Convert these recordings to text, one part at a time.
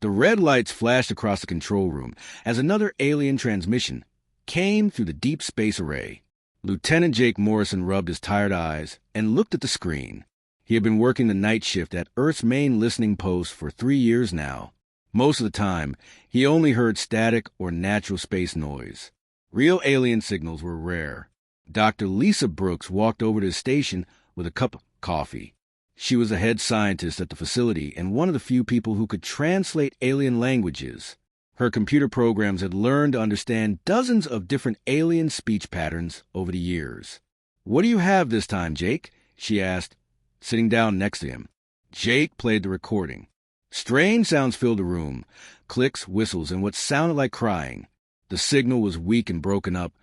The red lights flashed across the control room as another alien transmission came through the deep space array. Lieutenant Jake Morrison rubbed his tired eyes and looked at the screen. He had been working the night shift at Earth's main listening post for 3 years now. Most of the time, he only heard static or natural space noise. Real alien signals were rare. Dr. Lisa Brooks walked over to his station with a cup of coffee. She was a head scientist at the facility and one of the few people who could translate alien languages. Her computer programs had learned to understand dozens of different alien speech patterns over the years. "What do you have this time, Jake?" she asked, sitting down next to him. Jake played the recording. Strange sounds filled the room, clicks, whistles, and what sounded like crying. The signal was weak and broken up,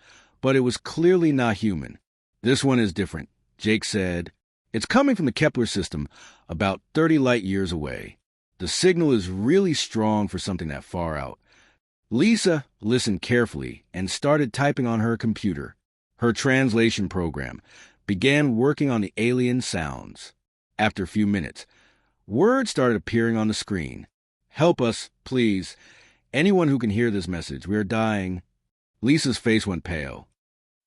but it was clearly not human. "This one is different," Jake said. "It's coming from the Kepler system, about 30 light years away. The signal is really strong for something that far out." Lisa listened carefully and started typing on her computer. Her translation program began working on the alien sounds. After a few minutes, words started appearing on the screen. "Help us, please. Anyone who can hear this message. We are dying." Lisa's face went pale.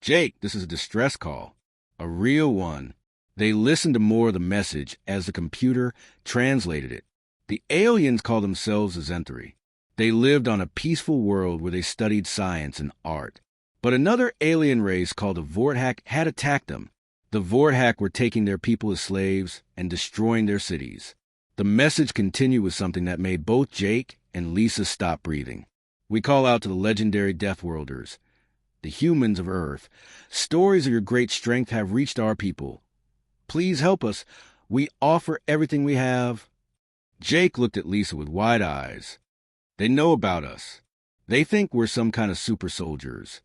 "Jake, this is a distress call. A real one." They listened to more of the message as the computer translated it. The aliens called themselves the Zentri. They lived on a peaceful world where they studied science and art. But another alien race called the Vorthak had attacked them. The Vorthak were taking their people as slaves and destroying their cities. The message continued with something that made both Jake and Lisa stop breathing. "We call out to the legendary Deathworlders, the humans of Earth. Stories of your great strength have reached our people. Please help us. We offer everything we have." Jake looked at Lisa with wide eyes. "They know about us. They think we're some kind of super soldiers."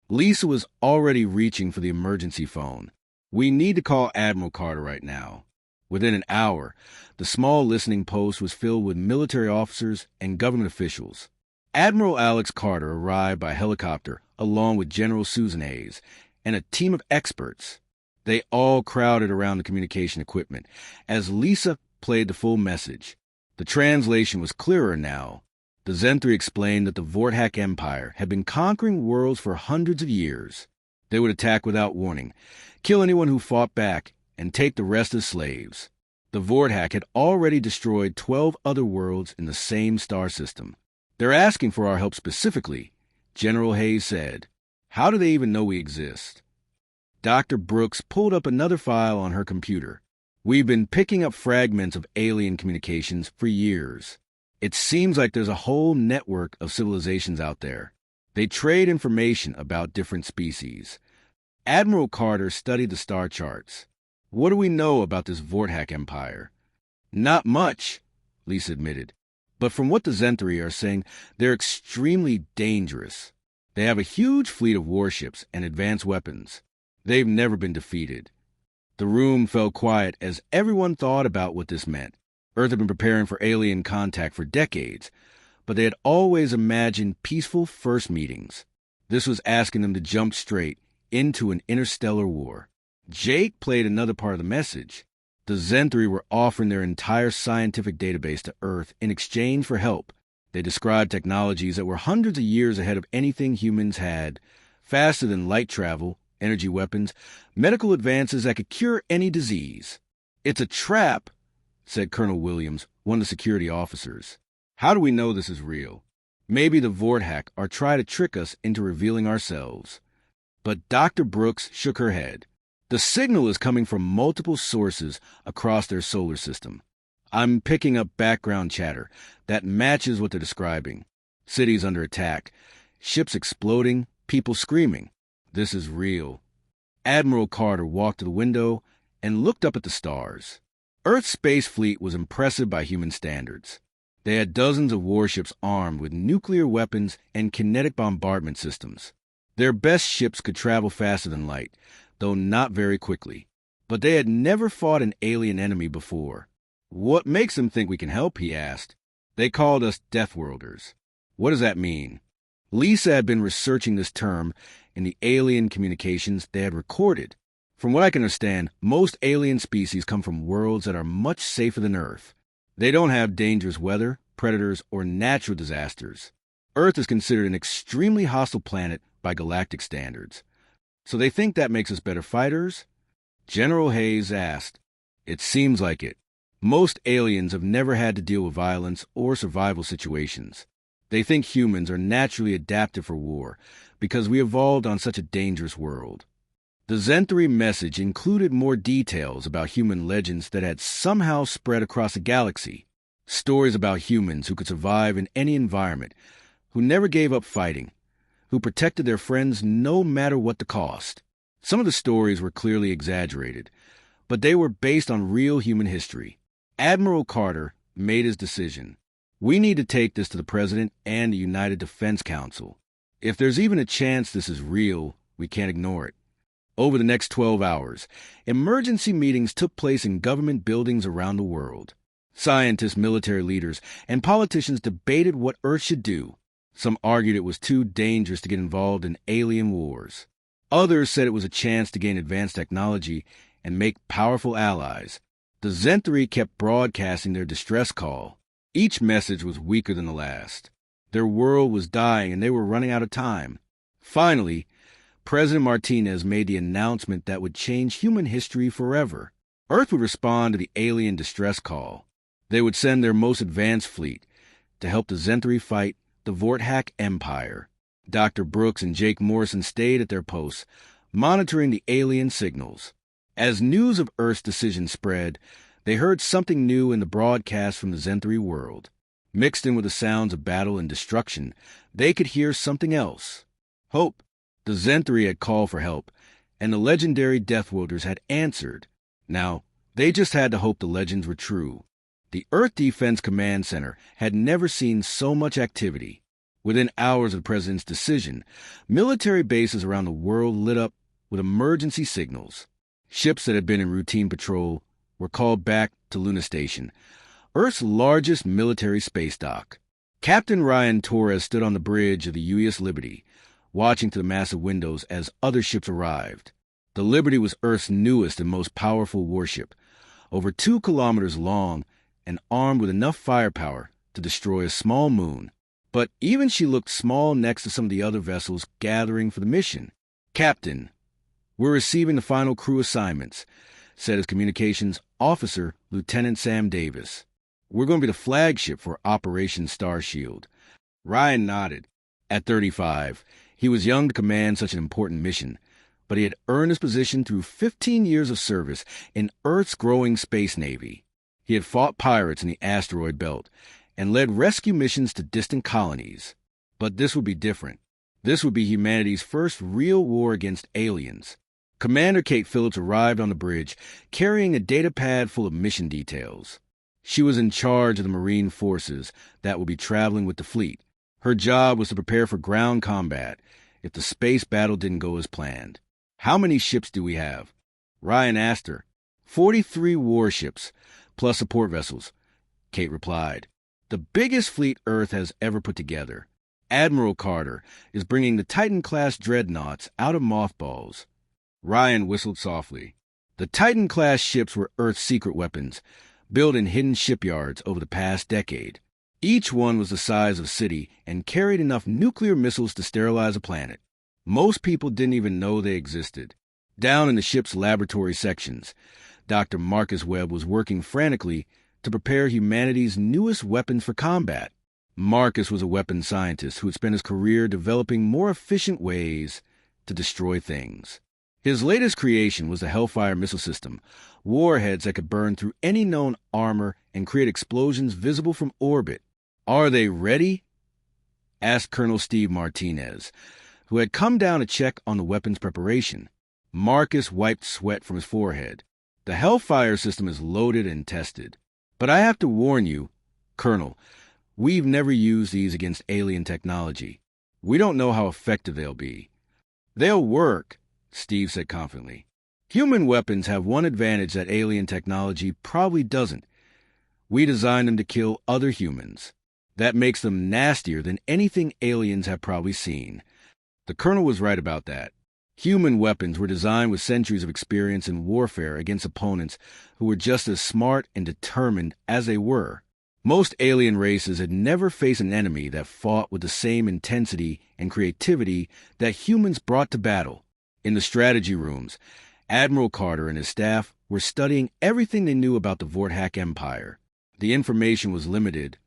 Lisa was already reaching for the emergency phone. "We need to call Admiral Carter right now." Within an hour, the small listening post was filled with military officers and government officials. Admiral Alex Carter arrived by helicopter along with General Susan Hayes and a team of experts. They all crowded around the communication equipment as Lisa played the full message. The translation was clearer now. The Zentri explained that the Vorthak Empire had been conquering worlds for hundreds of years. They would attack without warning, kill anyone who fought back, and take the rest as slaves. The Vorthak had already destroyed 12 other worlds in the same star system. "They're asking for our help specifically," General Hayes said. "How do they even know we exist?" Dr. Brooks pulled up another file on her computer. "We've been picking up fragments of alien communications for years. It seems like there's a whole network of civilizations out there. They trade information about different species." Admiral Carter studied the star charts. "What do we know about this Vorthak Empire?" "Not much," Lisa admitted. "But from what the Zentri are saying, they're extremely dangerous. They have a huge fleet of warships and advanced weapons. They've never been defeated." The room fell quiet as everyone thought about what this meant. Earth had been preparing for alien contact for decades, but they had always imagined peaceful first meetings. This was asking them to jump straight into an interstellar war. Jake played another part of the message. The Zentri were offering their entire scientific database to Earth in exchange for help. They described technologies that were hundreds of years ahead of anything humans had, faster than light travel, energy weapons, medical advances that could cure any disease. "It's a trap," said Colonel Williams, one of the security officers. "How do we know this is real? Maybe the Vorthak are trying to trick us into revealing ourselves." But Dr. Brooks shook her head. "The signal is coming from multiple sources across their solar system. I'm picking up background chatter that matches what they're describing. Cities under attack, ships exploding, people screaming. This is real." Admiral Carter walked to the window and looked up at the stars. Earth's space fleet was impressive by human standards. They had dozens of warships armed with nuclear weapons and kinetic bombardment systems. Their best ships could travel faster than light, though not very quickly. But they had never fought an alien enemy before. "What makes them think we can help?" he asked. "They called us Deathworlders." "What does that mean?" Lisa had been researching this term in the alien communications they had recorded. From what I can understand, most alien species come from worlds that are much safer than Earth. They don't have dangerous weather, predators, or natural disasters. Earth is considered an extremely hostile planet by galactic standards. So they think that makes us better fighters? General Hayes asked. It seems like it. Most aliens have never had to deal with violence or survival situations. They think humans are naturally adapted for war because we evolved on such a dangerous world. The Zenthri message included more details about human legends that had somehow spread across the galaxy. Stories about humans who could survive in any environment, who never gave up fighting, who protected their friends no matter what the cost. Some of the stories were clearly exaggerated, but they were based on real human history. Admiral Carter made his decision. We need to take this to the President and the United Defense Council. If there's even a chance this is real, we can't ignore it. Over the next 12 hours, emergency meetings took place in government buildings around the world. Scientists, military leaders, and politicians debated what Earth should do. Some argued it was too dangerous to get involved in alien wars. Others said it was a chance to gain advanced technology and make powerful allies. The Zenthri kept broadcasting their distress call. Each message was weaker than the last. Their world was dying and they were running out of time. Finally, President Martinez made the announcement that would change human history forever. Earth would respond to the alien distress call. They would send their most advanced fleet to help the Zenthri fight the Vorthak Empire. Dr. Brooks and Jake Morrison stayed at their posts, monitoring the alien signals. As news of Earth's decision spread, they heard something new in the broadcast from the Zenthri world. Mixed in with the sounds of battle and destruction, they could hear something else. Hope. The Zenthri had called for help, and the legendary Deathworlders had answered. Now, they just had to hope the legends were true. The Earth Defense Command Center had never seen so much activity. Within hours of the president's decision, military bases around the world lit up with emergency signals. Ships that had been in routine patrol were called back to Luna Station, Earth's largest military space dock. Captain Ryan Torres stood on the bridge of the USS Liberty, watching through the massive windows as other ships arrived. The Liberty was Earth's newest and most powerful warship, over 2 kilometers long and armed with enough firepower to destroy a small moon. But even she looked small next to some of the other vessels gathering for the mission. Captain, we're receiving the final crew assignments, said his communications officer, Lieutenant Sam Davis. We're going to be the flagship for Operation Starshield. Ryan nodded. At 35, he was young to command such an important mission, but he had earned his position through 15 years of service in Earth's growing space navy. He had fought pirates in the asteroid belt and led rescue missions to distant colonies. But this would be different. This would be humanity's first real war against aliens. Commander Kate Phillips arrived on the bridge, carrying a data pad full of mission details. She was in charge of the Marine forces that would be traveling with the fleet. Her job was to prepare for ground combat if the space battle didn't go as planned. How many ships do we have? Ryan asked her. 43 warships, plus support vessels, Kate replied. The biggest fleet Earth has ever put together. Admiral Carter is bringing the Titan-class dreadnoughts out of mothballs. Ryan whistled softly. The Titan-class ships were Earth's secret weapons, built in hidden shipyards over the past decade. Each one was the size of a city and carried enough nuclear missiles to sterilize a planet. Most people didn't even know they existed. Down in the ship's laboratory sections, Dr. Marcus Webb was working frantically to prepare humanity's newest weapons for combat. Marcus was a weapons scientist who had spent his career developing more efficient ways to destroy things. His latest creation was the Hellfire missile system, warheads that could burn through any known armor and create explosions visible from orbit. Are they ready? Asked Colonel Steve Martinez, who had come down to check on the weapons preparation. Marcus wiped sweat from his forehead. The Hellfire system is loaded and tested. But I have to warn you, Colonel, we've never used these against alien technology. We don't know how effective they'll be. They'll work, Steve said confidently. Human weapons have one advantage that alien technology probably doesn't. We designed them to kill other humans. That makes them nastier than anything aliens have probably seen. The colonel was right about that. Human weapons were designed with centuries of experience in warfare against opponents who were just as smart and determined as they were. Most alien races had never faced an enemy that fought with the same intensity and creativity that humans brought to battle. In the strategy rooms, Admiral Carter and his staff were studying everything they knew about the Vorthak Empire. The information was limited,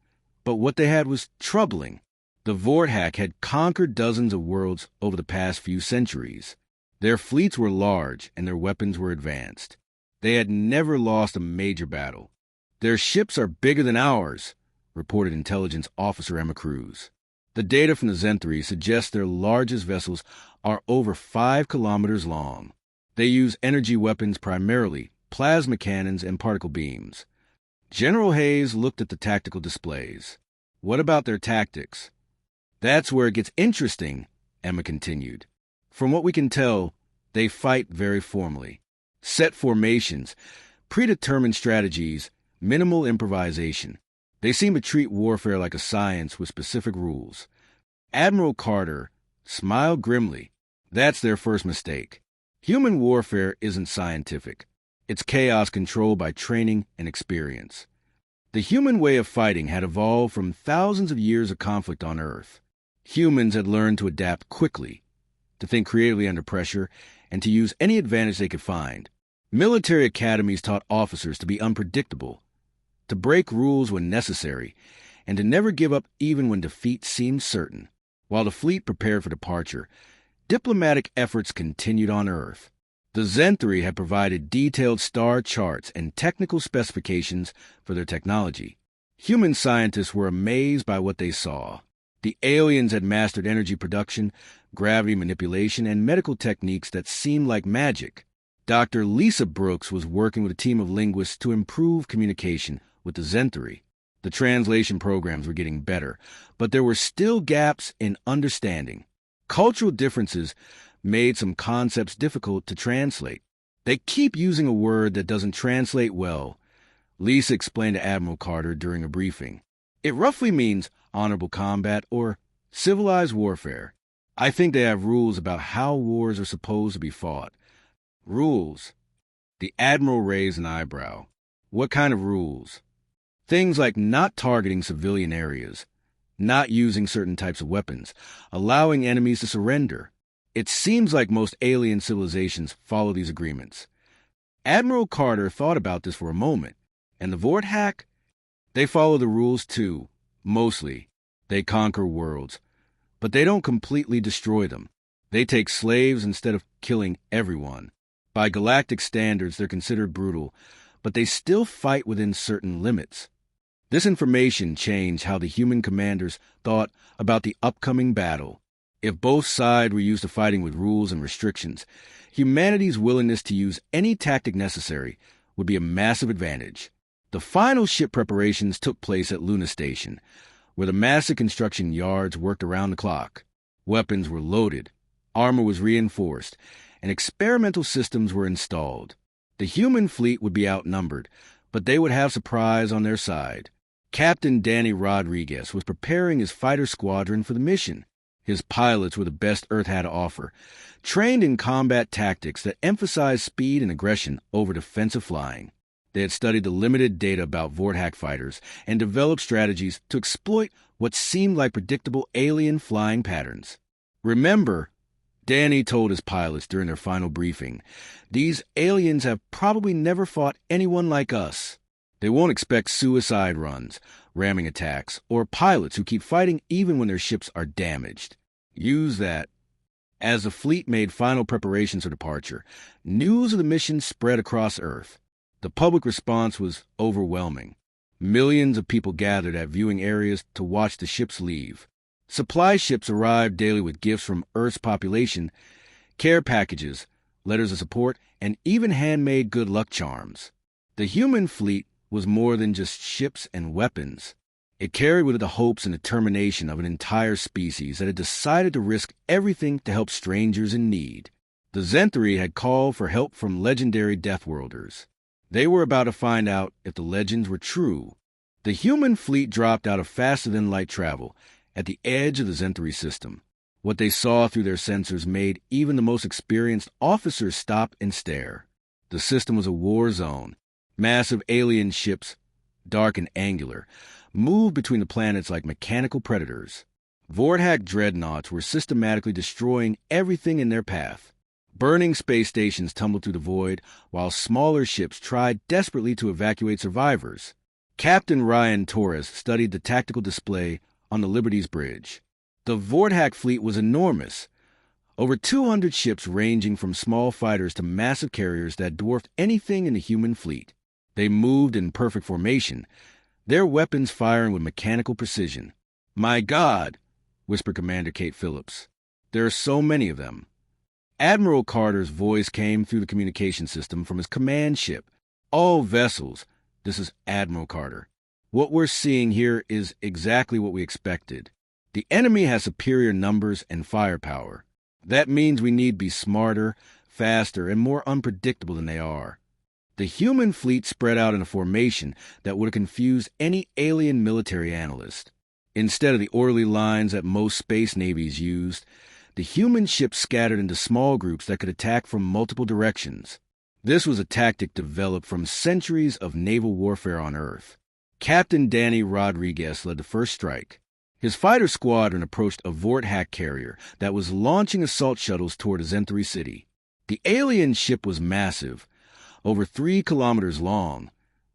but what they had was troubling. The Vorthak had conquered dozens of worlds over the past few centuries. Their fleets were large and their weapons were advanced. They had never lost a major battle. "Their ships are bigger than ours," reported intelligence officer Emma Cruz. The data from the Zenthri suggests their largest vessels are over 5 kilometers long. They use energy weapons primarily, plasma cannons and particle beams. General Hayes looked at the tactical displays. "What about their tactics?" "That's where it gets interesting," Emma continued. "From what we can tell, they fight very formally. Set formations, predetermined strategies, minimal improvisation. They seem to treat warfare like a science with specific rules." Admiral Carter smiled grimly. "That's their first mistake. Human warfare isn't scientific. It's chaos controlled by training and experience. The human way of fighting had evolved from thousands of years of conflict on Earth. Humans had learned to adapt quickly, to think creatively under pressure, and to use any advantage they could find. Military academies taught officers to be unpredictable, to break rules when necessary, and to never give up even when defeat seemed certain. While the fleet prepared for departure, diplomatic efforts continued on Earth. The Zenthri had provided detailed star charts and technical specifications for their technology. Human scientists were amazed by what they saw. The aliens had mastered energy production, gravity manipulation, and medical techniques that seemed like magic. Dr. Lisa Brooks was working with a team of linguists to improve communication with the Zenthri. The translation programs were getting better, but there were still gaps in understanding. Cultural differences made some concepts difficult to translate. "They keep using a word that doesn't translate well," Lisa explained to Admiral Carter during a briefing. "It roughly means honorable combat or civilized warfare. I think they have rules about how wars are supposed to be fought." "Rules?" The Admiral raised an eyebrow. "What kind of rules?" "Things like not targeting civilian areas, not using certain types of weapons, allowing enemies to surrender. It seems like most alien civilizations follow these agreements." Admiral Carter thought about this for a moment. "And the Vorthak? They follow the rules too, mostly. They conquer worlds, but they don't completely destroy them. They take slaves instead of killing everyone. By galactic standards, they're considered brutal, but they still fight within certain limits." This information changed how the human commanders thought about the upcoming battle. If both sides were used to fighting with rules and restrictions, humanity's willingness to use any tactic necessary would be a massive advantage. The final ship preparations took place at Luna Station, where the massive construction yards worked around the clock. Weapons were loaded, armor was reinforced, and experimental systems were installed. The human fleet would be outnumbered, but they would have surprise on their side. Captain Danny Rodriguez was preparing his fighter squadron for the mission. His pilots were the best Earth had to offer, trained in combat tactics that emphasized speed and aggression over defensive flying. They had studied the limited data about Vorthak fighters and developed strategies to exploit what seemed like predictable alien flying patterns. "Remember," Danny told his pilots during their final briefing, "these aliens have probably never fought anyone like us. They won't expect suicide runs, ramming attacks, or pilots who keep fighting even when their ships are damaged. Use that." As the fleet made final preparations for departure, news of the mission spread across Earth. The public response was overwhelming. Millions of people gathered at viewing areas to watch the ships leave. Supply ships arrived daily with gifts from Earth's population, care packages, letters of support, and even handmade good luck charms. The human fleet was more than just ships and weapons. It carried with it the hopes and determination of an entire species that had decided to risk everything to help strangers in need. The Zenthri had called for help from legendary Deathworlders. They were about to find out if the legends were true. The human fleet dropped out of faster-than-light travel at the edge of the Zenthri system. What they saw through their sensors made even the most experienced officers stop and stare. The system was a war zone. Massive alien ships, dark and angular, moved between the planets like mechanical predators. Vorthack dreadnoughts were systematically destroying everything in their path. Burning space stations tumbled through the void, while smaller ships tried desperately to evacuate survivors. Captain Ryan Torres studied the tactical display on the Liberty's bridge. The Vorthack fleet was enormous. Over 200 ships ranging from small fighters to massive carriers that dwarfed anything in the human fleet. They moved in perfect formation, their weapons firing with mechanical precision. "My God," whispered Commander Kate Phillips. "There are so many of them." Admiral Carter's voice came through the communication system from his command ship. "All vessels, this is Admiral Carter. What we're seeing here is exactly what we expected. The enemy has superior numbers and firepower. That means we need to be smarter, faster, and more unpredictable than they are." The human fleet spread out in a formation that would have confused any alien military analyst. Instead of the orderly lines that most space navies used, the human ships scattered into small groups that could attack from multiple directions. This was a tactic developed from centuries of naval warfare on Earth. Captain Danny Rodriguez led the first strike. His fighter squadron approached a Vorthack carrier that was launching assault shuttles toward Azenthree City. The alien ship was massive, over 3 kilometers long,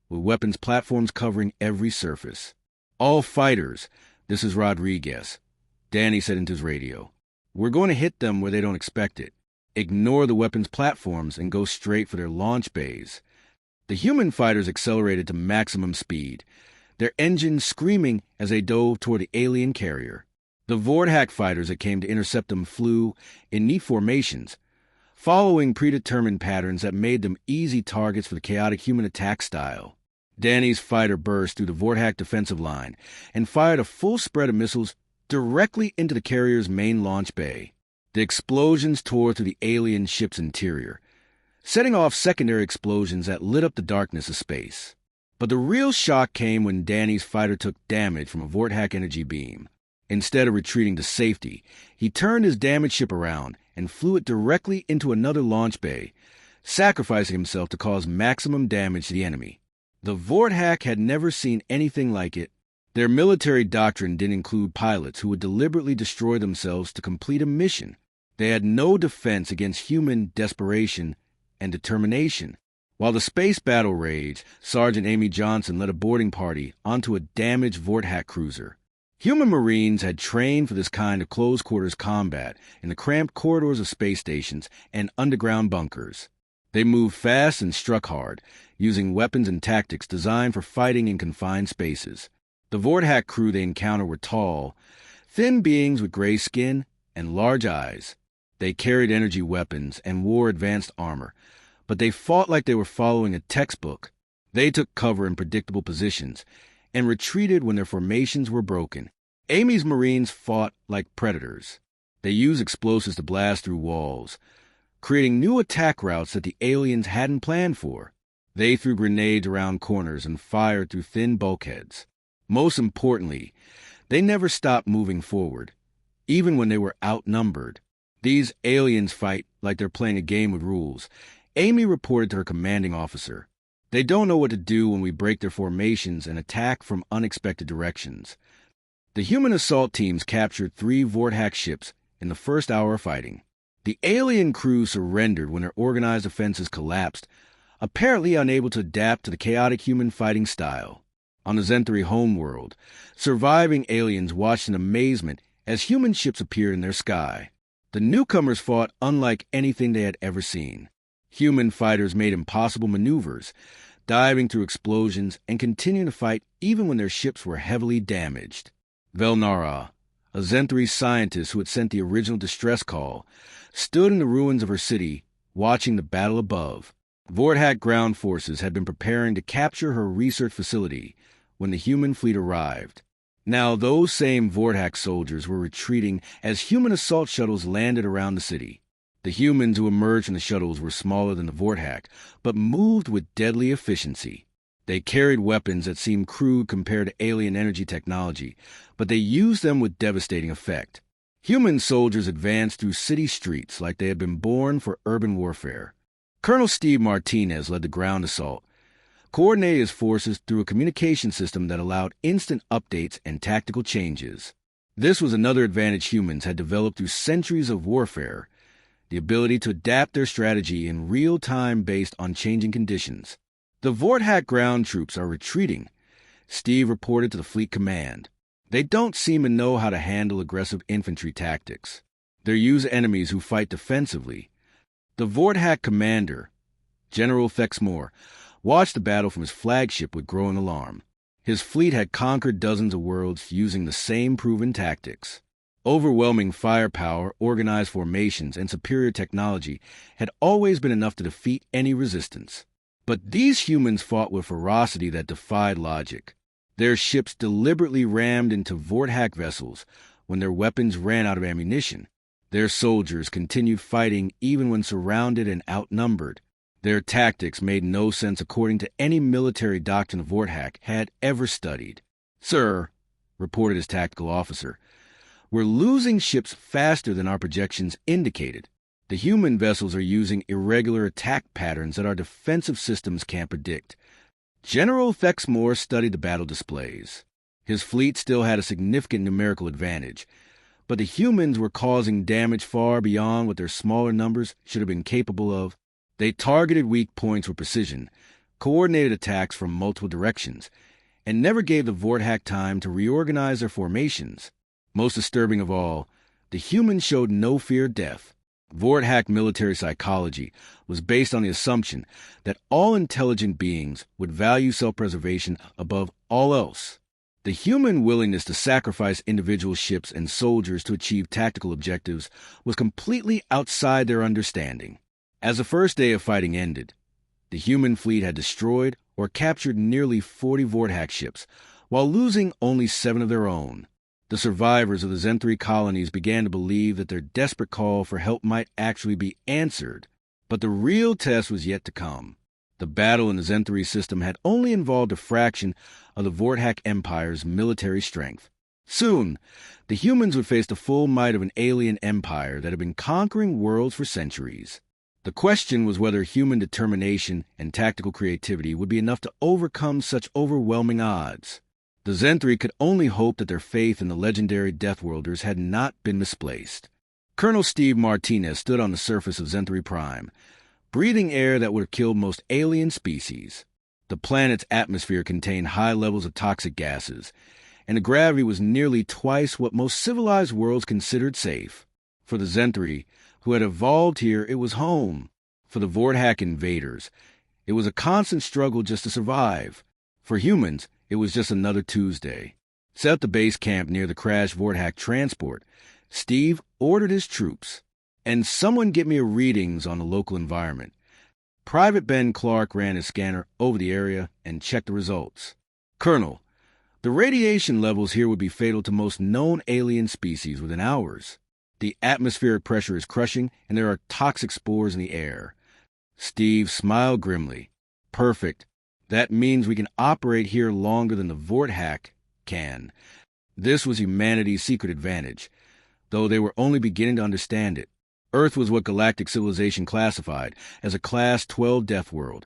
with weapons platforms covering every surface. "All fighters, this is Rodriguez," Danny said into his radio. "We're going to hit them where they don't expect it. Ignore the weapons platforms and go straight for their launch bays." The human fighters accelerated to maximum speed, their engines screaming as they dove toward the alien carrier. The Vorthack fighters that came to intercept them flew in neat formations, following predetermined patterns that made them easy targets for the chaotic human attack style. Danny's fighter burst through the Vorthack defensive line and fired a full spread of missiles directly into the carrier's main launch bay. The explosions tore through the alien ship's interior, setting off secondary explosions that lit up the darkness of space. But the real shock came when Danny's fighter took damage from a Vorthack energy beam. Instead of retreating to safety, he turned his damaged ship around and flew it directly into another launch bay, sacrificing himself to cause maximum damage to the enemy. The Vorthack had never seen anything like it. Their military doctrine didn't include pilots who would deliberately destroy themselves to complete a mission. They had no defense against human desperation and determination. While the space battle raged, Sergeant Amy Johnson led a boarding party onto a damaged Vorthack cruiser. Human Marines had trained for this kind of close-quarters combat in the cramped corridors of space stations and underground bunkers. They moved fast and struck hard, using weapons and tactics designed for fighting in confined spaces. The Vorthack crew they encountered were tall, thin beings with gray skin and large eyes. They carried energy weapons and wore advanced armor, but they fought like they were following a textbook. They took cover in predictable positions and retreated when their formations were broken. Amy's Marines fought like predators. They used explosives to blast through walls, creating new attack routes that the aliens hadn't planned for. They threw grenades around corners and fired through thin bulkheads. Most importantly, they never stopped moving forward, even when they were outnumbered. These aliens fight like they're playing a game with rules, Amy reported to her commanding officer. They don't know what to do when we break their formations and attack from unexpected directions. The human assault teams captured 3 Vorthack ships in the first hour of fighting. The alien crew surrendered when their organized defenses collapsed, apparently unable to adapt to the chaotic human fighting style. On the Azenthree homeworld, surviving aliens watched in amazement as human ships appeared in their sky. The newcomers fought unlike anything they had ever seen. Human fighters made impossible maneuvers, diving through explosions and continuing to fight even when their ships were heavily damaged. Velnara, a Azenthree scientist who had sent the original distress call, stood in the ruins of her city, watching the battle above. Vorthack ground forces had been preparing to capture her research facility when the human fleet arrived. Now those same Vorthack soldiers were retreating as human assault shuttles landed around the city. The humans who emerged from the shuttles were smaller than the Vorthack, but moved with deadly efficiency. They carried weapons that seemed crude compared to alien energy technology, but they used them with devastating effect. Human soldiers advanced through city streets like they had been born for urban warfare. Colonel Steve Martinez led the ground assault, coordinated his forces through a communication system that allowed instant updates and tactical changes. This was another advantage humans had developed through centuries of warfare, the ability to adapt their strategy in real time based on changing conditions. The Vorthak ground troops are retreating, Steve reported to the fleet command. They don't seem to know how to handle aggressive infantry tactics. They're used enemies who fight defensively. The Vorthak commander, General Fexmore, watched the battle from his flagship with growing alarm. His fleet had conquered dozens of worlds using the same proven tactics. Overwhelming firepower, organized formations, and superior technology had always been enough to defeat any resistance. But these humans fought with ferocity that defied logic. Their ships deliberately rammed into Vorthak vessels when their weapons ran out of ammunition. Their soldiers continued fighting even when surrounded and outnumbered. Their tactics made no sense according to any military doctrine the Vorthak had ever studied. "Sir," reported his tactical officer, "we're losing ships faster than our projections indicated. The human vessels are using irregular attack patterns that our defensive systems can't predict." General Fexmore studied the battle displays. His fleet still had a significant numerical advantage, but the humans were causing damage far beyond what their smaller numbers should have been capable of. They targeted weak points with precision, coordinated attacks from multiple directions, and never gave the Vorthak time to reorganize their formations. Most disturbing of all, the humans showed no fear of death. Vorthak military psychology was based on the assumption that all intelligent beings would value self-preservation above all else. The human willingness to sacrifice individual ships and soldiers to achieve tactical objectives was completely outside their understanding. As the first day of fighting ended, the human fleet had destroyed or captured nearly 40 Vorthak ships, while losing only 7 of their own. The survivors of the Zenthri colonies began to believe that their desperate call for help might actually be answered, but the real test was yet to come. The battle in the Zenthri system had only involved a fraction of the Vorthak Empire's military strength. Soon, the humans would face the full might of an alien empire that had been conquering worlds for centuries. The question was whether human determination and tactical creativity would be enough to overcome such overwhelming odds. The Zenthri could only hope that their faith in the legendary Deathworlders had not been misplaced. Colonel Steve Martinez stood on the surface of Zenthri Prime, breathing air that would have killed most alien species. The planet's atmosphere contained high levels of toxic gases, and the gravity was nearly twice what most civilized worlds considered safe. For the Zenthri, who had evolved here, it was home. For the Vorthak invaders, it was a constant struggle just to survive. For humans, it was just another Tuesday. Set up the base camp near the crashed Vorthak transport, Steve ordered his troops. "And someone get me readings on the local environment." Private Ben Clark ran his scanner over the area and checked the results. "Colonel, the radiation levels here would be fatal to most known alien species within hours. The atmospheric pressure is crushing, and there are toxic spores in the air." Steve smiled grimly. "Perfect. That means we can operate here longer than the Vorthak can." This was humanity's secret advantage, though they were only beginning to understand it. Earth was what galactic civilization classified as a Class 12 Deathworld,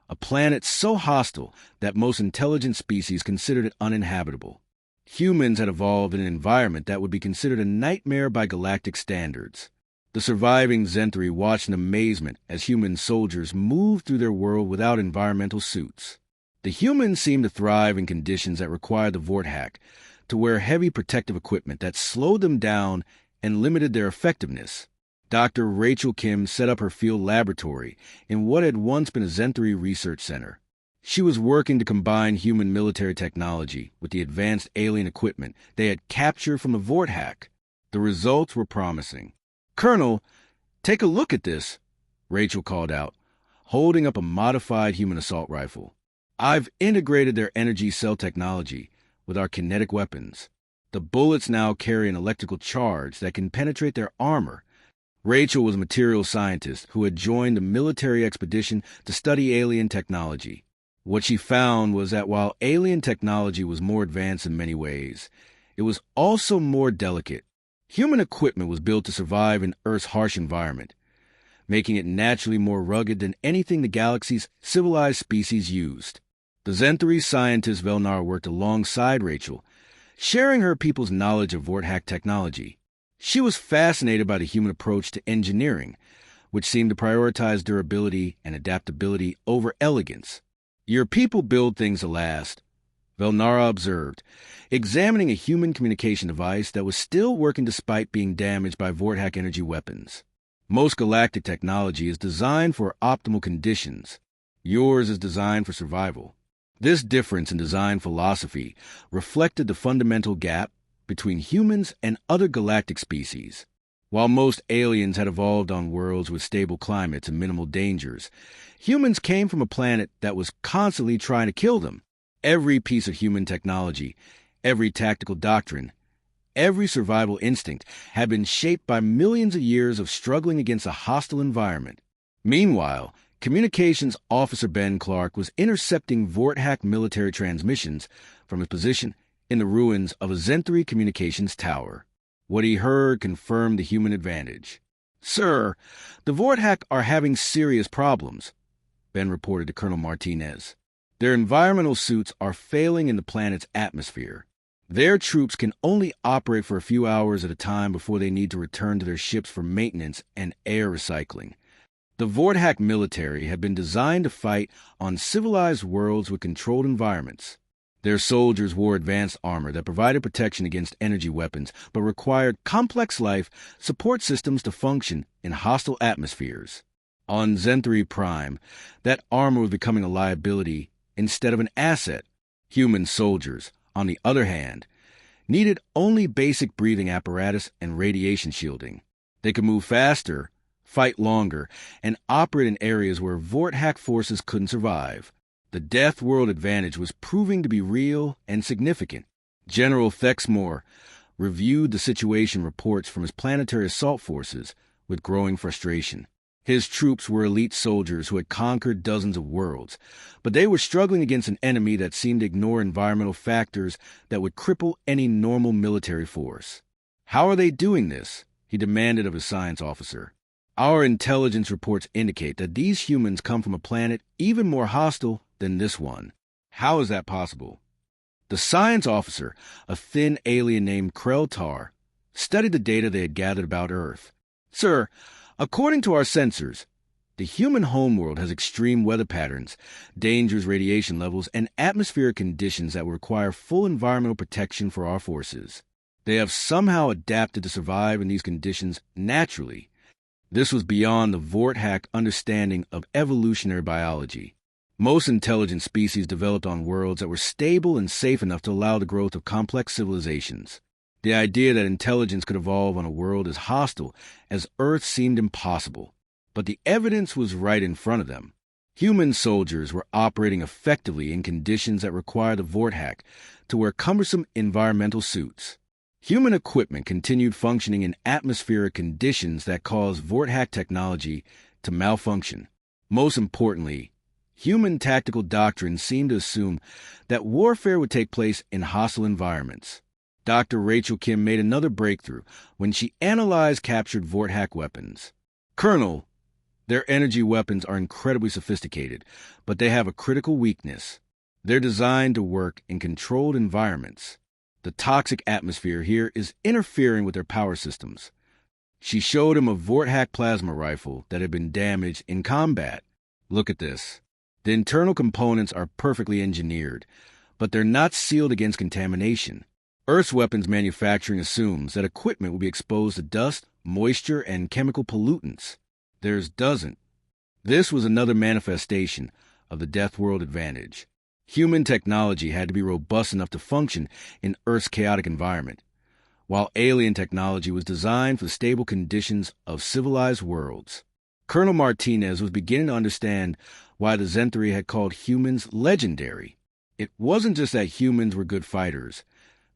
a planet so hostile that most intelligent species considered it uninhabitable. Humans had evolved in an environment that would be considered a nightmare by galactic standards. The surviving Zenthri watched in amazement as human soldiers moved through their world without environmental suits. The humans seemed to thrive in conditions that required the Vorthak to wear heavy protective equipment that slowed them down and limited their effectiveness. Dr. Rachel Kim set up her field laboratory in what had once been a Zenthri research center. She was working to combine human military technology with the advanced alien equipment they had captured from the Vorthak. The results were promising. "Colonel, take a look at this," Rachel called out, holding up a modified human assault rifle. "I've integrated their energy cell technology with our kinetic weapons. The bullets now carry an electrical charge that can penetrate their armor." Rachel was a materials scientist who had joined a military expedition to study alien technology. What she found was that while alien technology was more advanced in many ways, it was also more delicate. Human equipment was built to survive in Earth's harsh environment, making it naturally more rugged than anything the galaxy's civilized species used. The Zenthari scientist Velnar worked alongside Rachel, sharing her people's knowledge of Vorthack technology. She was fascinated by the human approach to engineering, which seemed to prioritize durability and adaptability over elegance. Your people build things to last, Velnara observed, examining a human communication device that was still working despite being damaged by Vorthack energy weapons. Most galactic technology is designed for optimal conditions. Yours is designed for survival. This difference in design philosophy reflected the fundamental gap between humans and other galactic species. While most aliens had evolved on worlds with stable climates and minimal dangers, humans came from a planet that was constantly trying to kill them. Every piece of human technology, every tactical doctrine, every survival instinct had been shaped by millions of years of struggling against a hostile environment. Meanwhile, Communications Officer Ben Clark was intercepting Vorthack military transmissions from his position in the ruins of a Zenthari communications tower. What he heard confirmed the human advantage. "Sir, the Vorthack are having serious problems," Ben reported to Colonel Martinez. "Their environmental suits are failing in the planet's atmosphere. Their troops can only operate for a few hours at a time before they need to return to their ships for maintenance and air recycling. The Vorthack military had been designed to fight on civilized worlds with controlled environments. Their soldiers wore advanced armor that provided protection against energy weapons, but required complex life support systems to function in hostile atmospheres. On Zenthari Prime, that armor was becoming a liability instead of an asset. Human soldiers, on the other hand, needed only basic breathing apparatus and radiation shielding. They could move faster, fight longer, and operate in areas where Vorthack forces couldn't survive. The Deathworld advantage was proving to be real and significant. General Thexmore reviewed the situation reports from his planetary assault forces with growing frustration. His troops were elite soldiers who had conquered dozens of worlds, but they were struggling against an enemy that seemed to ignore environmental factors that would cripple any normal military force. "How are they doing this?" he demanded of his science officer. "Our intelligence reports indicate that these humans come from a planet even more hostile than this one. How is that possible?" The science officer, a thin alien named Kreltar, studied the data they had gathered about Earth. "Sir, according to our sensors, the human homeworld has extreme weather patterns, dangerous radiation levels, and atmospheric conditions that will require full environmental protection for our forces. They have somehow adapted to survive in these conditions naturally. This was beyond the Vorthack understanding of evolutionary biology. Most intelligent species developed on worlds that were stable and safe enough to allow the growth of complex civilizations. The idea that intelligence could evolve on a world as hostile as Earth seemed impossible, but the evidence was right in front of them. Human soldiers were operating effectively in conditions that required the Vorthack to wear cumbersome environmental suits. Human equipment continued functioning in atmospheric conditions that caused Vorthack technology to malfunction. Most importantly, human tactical doctrine seemed to assume that warfare would take place in hostile environments. Dr. Rachel Kim made another breakthrough when she analyzed captured Vorthack weapons. "Colonel, their energy weapons are incredibly sophisticated, but they have a critical weakness. They're designed to work in controlled environments. The toxic atmosphere here is interfering with their power systems." She showed him a Vorthack plasma rifle that had been damaged in combat. "Look at this. The internal components are perfectly engineered, but they're not sealed against contamination. Earth's weapons manufacturing assumes that equipment will be exposed to dust, moisture, and chemical pollutants. Theirs doesn't." This was another manifestation of the Deathworld advantage. Human technology had to be robust enough to function in Earth's chaotic environment, while alien technology was designed for the stable conditions of civilized worlds. Colonel Martinez was beginning to understand why the Zenthari had called humans legendary. It wasn't just that humans were good fighters,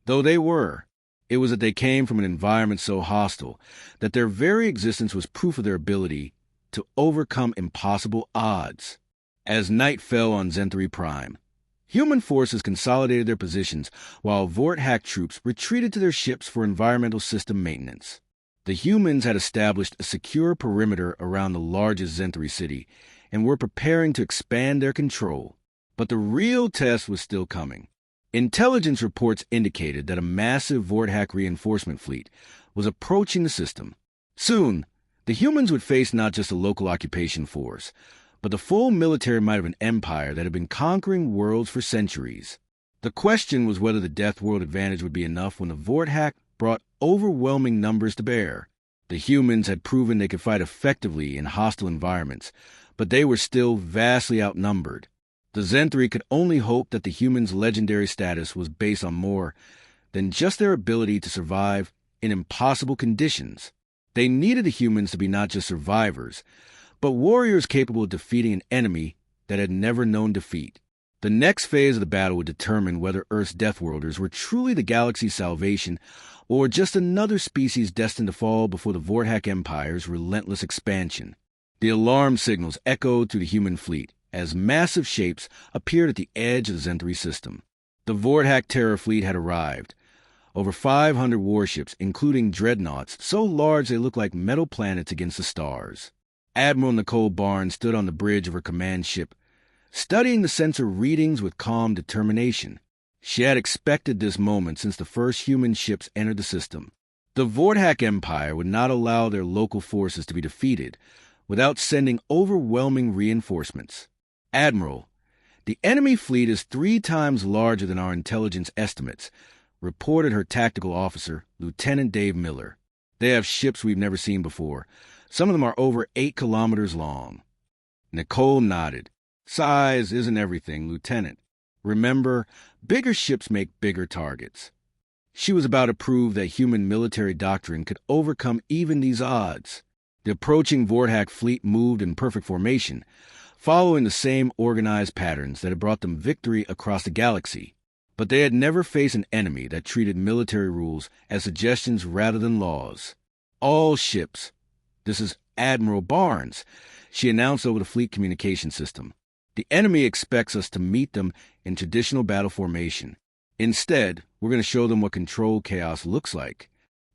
though they were. It was that they came from an environment so hostile that their very existence was proof of their ability to overcome impossible odds. As night fell on Zenthari Prime, human forces consolidated their positions while Vorthack troops retreated to their ships for environmental system maintenance. The humans had established a secure perimeter around the largest Zenthari city and were preparing to expand their control. But the real test was still coming. Intelligence reports indicated that a massive Vorthack reinforcement fleet was approaching the system. Soon, the humans would face not just a local occupation force, but the full military might of an empire that had been conquering worlds for centuries. The question was whether the Deathworld advantage would be enough when the Vorthack brought overwhelming numbers to bear. The humans had proven they could fight effectively in hostile environments, but they were still vastly outnumbered. The Zenthri could only hope that the humans' legendary status was based on more than just their ability to survive in impossible conditions. They needed the humans to be not just survivors, but warriors capable of defeating an enemy that had never known defeat. The next phase of the battle would determine whether Earth's Deathworlders were truly the galaxy's salvation or just another species destined to fall before the Vorthack Empire's relentless expansion. The alarm signals echoed through the human fleet as massive shapes appeared at the edge of the Zenthri system. The Vorthack terror fleet had arrived. Over 500 warships, including dreadnoughts, so large they looked like metal planets against the stars. Admiral Nicole Barnes stood on the bridge of her command ship, studying the sensor readings with calm determination. She had expected this moment since the first human ships entered the system. The Vorthack Empire would not allow their local forces to be defeated without sending overwhelming reinforcements. Admiral, the enemy fleet is 3 times larger than our intelligence estimates, reported her tactical officer, Lieutenant Dave Miller. They have ships we've never seen before. Some of them are over 8 kilometers long. Nicole nodded. Size isn't everything, Lieutenant. Remember, bigger ships make bigger targets. She was about to prove that human military doctrine could overcome even these odds. The approaching Vorthack fleet moved in perfect formation, following the same organized patterns that had brought them victory across the galaxy. But they had never faced an enemy that treated military rules as suggestions rather than laws. All ships. This is Admiral Barnes, she announced over the fleet communication system. The enemy expects us to meet them in traditional battle formation. Instead, we're going to show them what controlled chaos looks like.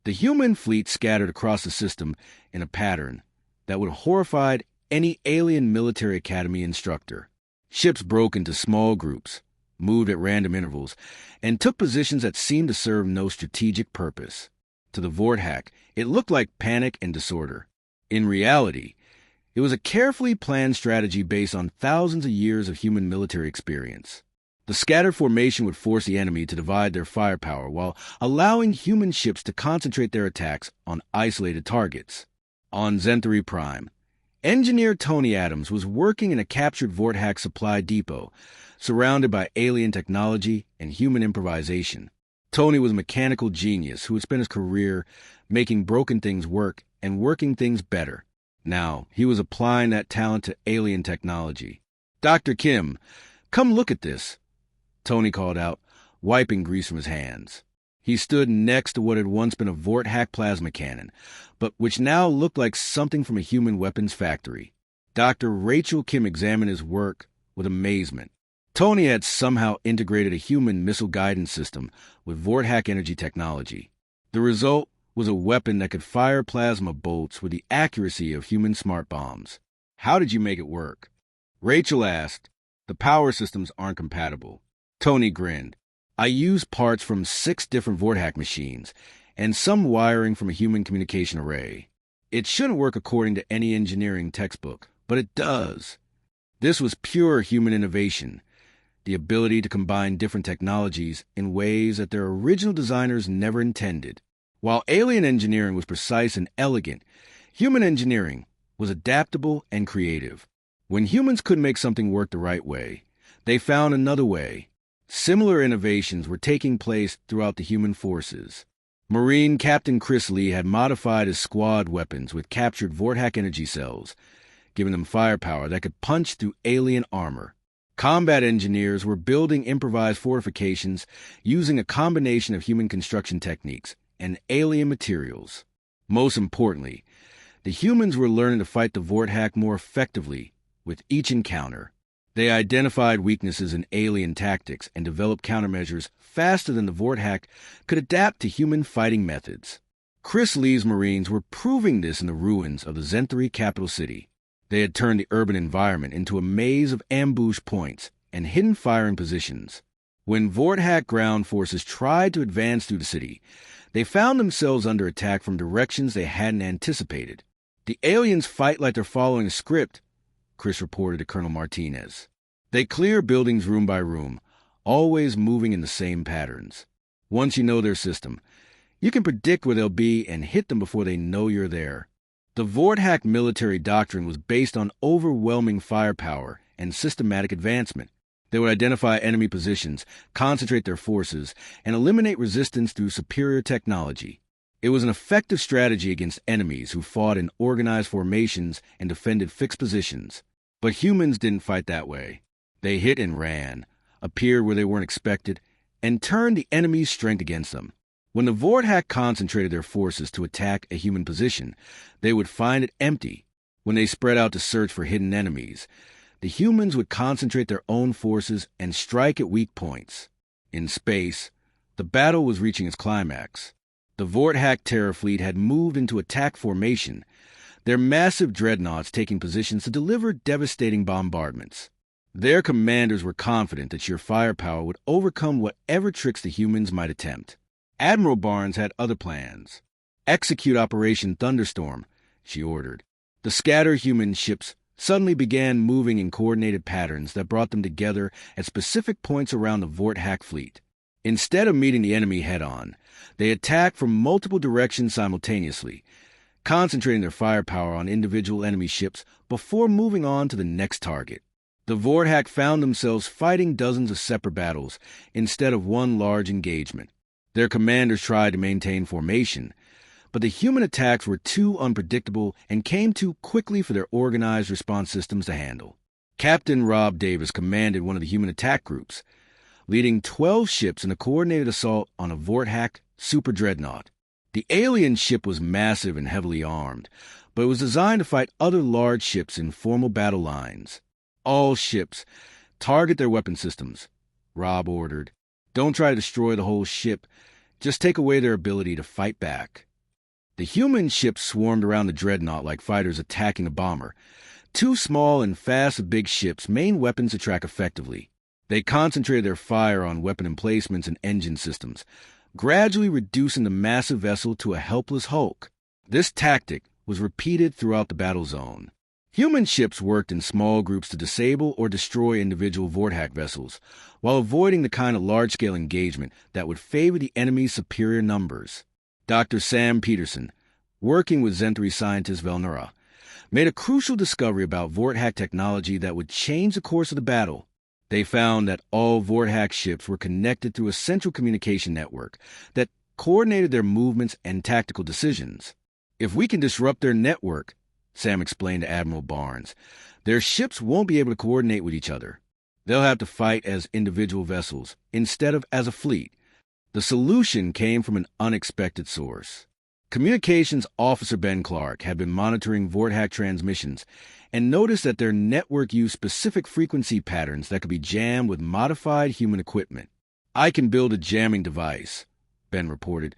The human fleet scattered across the system in a pattern that would have horrified any alien military academy instructor. Ships broke into small groups, moved at random intervals, and took positions that seemed to serve no strategic purpose. To the Vorthack, it looked like panic and disorder. In reality, it was a carefully planned strategy based on thousands of years of human military experience. The scattered formation would force the enemy to divide their firepower while allowing human ships to concentrate their attacks on isolated targets. On Zenthri Prime, engineer Tony Adams was working in a captured Vorthack supply depot, surrounded by alien technology and human improvisation. Tony was a mechanical genius who had spent his career making broken things work and working things better. Now, he was applying that talent to alien technology. Dr. Kim, come look at this, Tony called out, wiping grease from his hands. He stood next to what had once been a Vorthack plasma cannon, but which now looked like something from a human weapons factory. Dr. Rachel Kim examined his work with amazement. Tony had somehow integrated a human missile guidance system with Vorthack energy technology. The result was a weapon that could fire plasma bolts with the accuracy of human smart bombs. How did you make it work? Rachel asked. The power systems aren't compatible. Tony grinned. I used parts from 6 different Vorthack machines and some wiring from a human communication array. It shouldn't work according to any engineering textbook, but it does. This was pure human innovation, the ability to combine different technologies in ways that their original designers never intended. While alien engineering was precise and elegant, human engineering was adaptable and creative. When humans couldn't make something work the right way, they found another way. Similar innovations were taking place throughout the human forces. Marine Captain Chris Lee had modified his squad weapons with captured Vorthack energy cells, giving them firepower that could punch through alien armor. Combat engineers were building improvised fortifications using a combination of human construction techniques and alien materials. Most importantly, the humans were learning to fight the Vorthack more effectively with each encounter. They identified weaknesses in alien tactics and developed countermeasures faster than the Vorthack could adapt to human fighting methods. Chris Lee's Marines were proving this in the ruins of the Zenthri capital city. They had turned the urban environment into a maze of ambush points, and hidden firing positions. When Vorthack ground forces tried to advance through the city, they found themselves under attack from directions they hadn't anticipated. "The aliens fight like they're following a script," Chris reported to Colonel Martinez. "They clear buildings room by room, always moving in the same patterns. Once you know their system, you can predict where they'll be and hit them before they know you're there." The Vorthack military doctrine was based on overwhelming firepower and systematic advancement. They would identify enemy positions, concentrate their forces, and eliminate resistance through superior technology. It was an effective strategy against enemies who fought in organized formations and defended fixed positions. But humans didn't fight that way. They hit and ran, appeared where they weren't expected, and turned the enemy's strength against them. When the Vorthack concentrated their forces to attack a human position, they would find it empty. When they spread out to search for hidden enemies, the humans would concentrate their own forces and strike at weak points. In space, the battle was reaching its climax. The Vorthack terror fleet had moved into attack formation, their massive dreadnoughts taking positions to deliver devastating bombardments. Their commanders were confident that sheer firepower would overcome whatever tricks the humans might attempt. Admiral Barnes had other plans. "Execute Operation Thunderstorm," she ordered. The scattered human ships suddenly began moving in coordinated patterns that brought them together at specific points around the Vorthack fleet. Instead of meeting the enemy head-on, they attacked from multiple directions simultaneously, concentrating their firepower on individual enemy ships before moving on to the next target. The Vorthack found themselves fighting dozens of separate battles instead of one large engagement. Their commanders tried to maintain formation, but the human attacks were too unpredictable and came too quickly for their organized response systems to handle. Captain Rob Davis commanded one of the human attack groups, leading 12 ships in a coordinated assault on a Vorthack super dreadnought. The alien ship was massive and heavily armed, but it was designed to fight other large ships in formal battle lines. "All ships, target their weapon systems," Rob ordered. "Don't try to destroy the whole ship. Just take away their ability to fight back." The human ships swarmed around the dreadnought like fighters attacking a bomber. Too small and fast of big ships' main weapons to track effectively. They concentrated their fire on weapon emplacements and engine systems, gradually reducing the massive vessel to a helpless hulk. This tactic was repeated throughout the battle zone. Human ships worked in small groups to disable or destroy individual Vorthack vessels, while avoiding the kind of large-scale engagement that would favor the enemy's superior numbers. Dr. Sam Peterson, working with Zenthri scientist Velnura, made a crucial discovery about Vorthack technology that would change the course of the battle. They found that all Vorthack ships were connected through a central communication network that coordinated their movements and tactical decisions. "If we can disrupt their network," Sam explained to Admiral Barnes, "their ships won't be able to coordinate with each other. They'll have to fight as individual vessels instead of as a fleet." The solution came from an unexpected source. Communications Officer Ben Clark had been monitoring Vorthack transmissions and noticed that their network used specific frequency patterns that could be jammed with modified human equipment. "I can build a jamming device," Ben reported,